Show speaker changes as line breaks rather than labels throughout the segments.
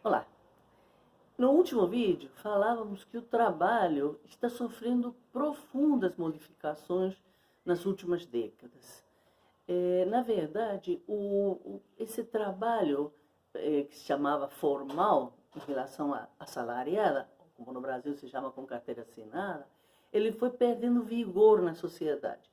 Olá! No último vídeo, falávamos que o trabalho está sofrendo profundas modificações nas últimas décadas. Na verdade, esse trabalho que se chamava formal, em relação à assalariada, como no Brasil se chama com carteira assinada, ele foi perdendo vigor na sociedade.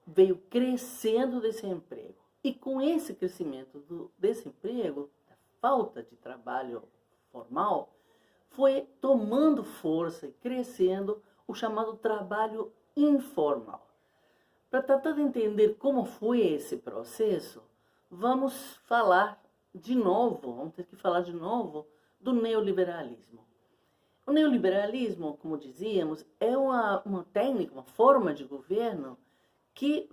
Veio crescendo o desemprego. E com esse crescimento do desemprego, da falta de trabalho formal, foi tomando força e crescendo o chamado trabalho informal. Para tratar de entender como foi esse processo, vamos falar de novo, vamos ter que falar de novo do neoliberalismo. O neoliberalismo, como dizíamos, é uma técnica, uma forma de governo que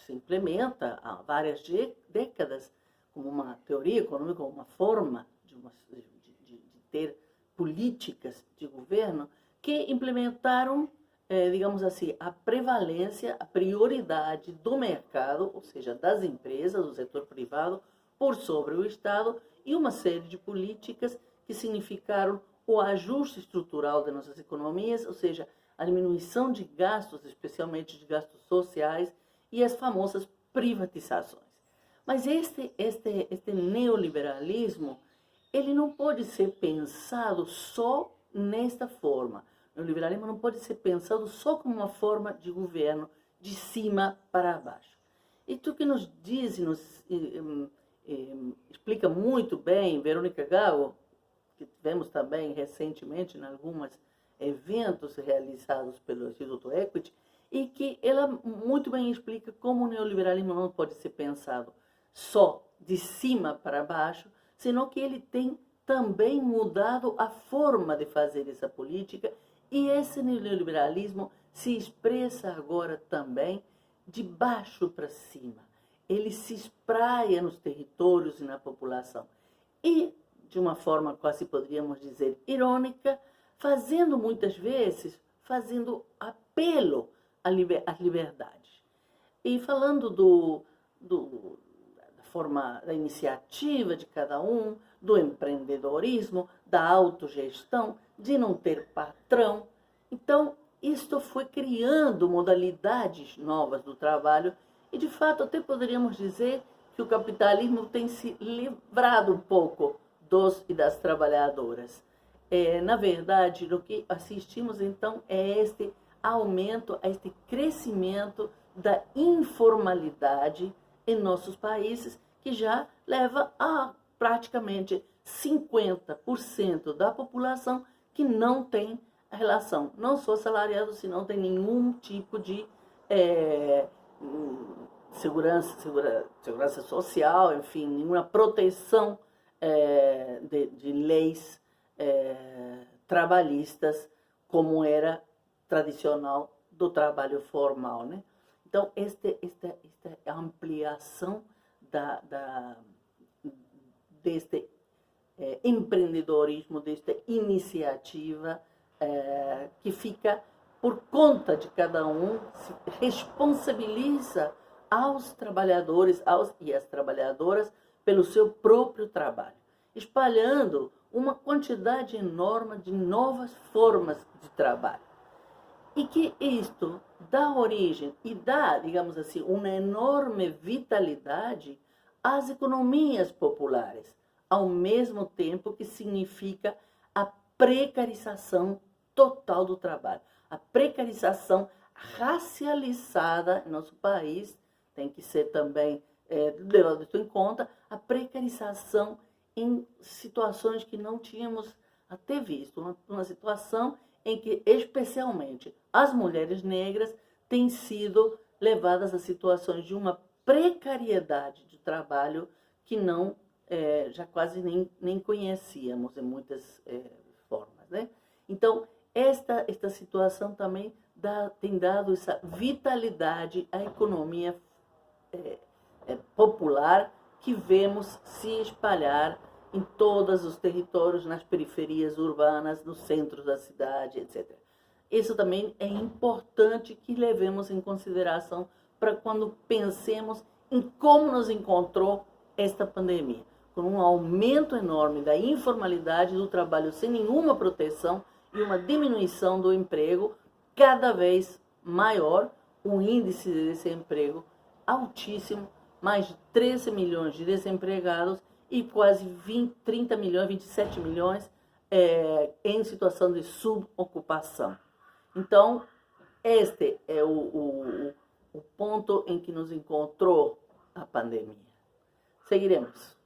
se implementa há várias décadas como uma teoria econômica, como uma forma de ter políticas de governo que implementaram, digamos assim, a prevalência, a prioridade do mercado, ou seja, das empresas, do setor privado, por sobre o Estado, e uma série de políticas que significaram o ajuste estrutural das nossas economias, ou seja, a diminuição de gastos, especialmente de gastos sociais, e as famosas privatizações. Mas este neoliberalismo, ele não pode ser pensado só nesta forma. O neoliberalismo não pode ser pensado só como uma forma de governo de cima para baixo. E tu que nos diz e nos explica muito bem, Verônica Gago, que tivemos também recentemente em alguns eventos realizados pelo Instituto Equity, e que ela muito bem explica como o neoliberalismo não pode ser pensado só de cima para baixo, senão que ele tem também mudado a forma de fazer essa política, e esse neoliberalismo se expressa agora também de baixo para cima. Ele se espraia nos territórios e na população. E, de uma forma quase poderíamos dizer irônica, fazendo muitas vezes, fazendo apelo às liberdades. E falando da forma da iniciativa de cada um, do empreendedorismo, da autogestão, de não ter patrão. Então, isto foi criando modalidades novas do trabalho e, de fato, até poderíamos dizer que o capitalismo tem se livrado um pouco dos e das trabalhadoras. Na verdade, o que assistimos então é este aumento, este crescimento da informalidade em nossos países, que já leva a praticamente 50% da população que não tem relação, não só assalariado, se não tem nenhum tipo de segurança social, enfim, nenhuma proteção de leis trabalhistas, como era tradicional do trabalho formal, né? Então, esta ampliação deste empreendedorismo, desta iniciativa que fica por conta de cada um, se responsabiliza aos trabalhadores e às trabalhadoras pelo seu próprio trabalho, espalhando uma quantidade enorme de novas formas de trabalho. E que isto dá origem e dá, digamos assim, uma enorme vitalidade às economias populares, ao mesmo tempo que significa a precarização total do trabalho. A precarização racializada em nosso país tem que ser também levado em conta, a precarização em situações que não tínhamos até visto, uma situação em que, especialmente, as mulheres negras têm sido levadas a situações de uma precariedade de trabalho que não, já quase nem conhecíamos em muitas formas, né? Então, esta situação também tem dado essa vitalidade à economia popular que vemos se espalhar em todos os territórios, nas periferias urbanas, no centro da cidade, etc. Isso também é importante que levemos em consideração para quando pensemos em como nos encontrou esta pandemia. com um aumento enorme da informalidade, do trabalho sem nenhuma proteção e uma diminuição do emprego cada vez maior, um índice de desemprego altíssimo, mais de 13 milhões de desempregados e quase 30 milhões, 27 milhões em situação de subocupação. Então, este é o ponto em que nos encontrou a pandemia. Seguiremos.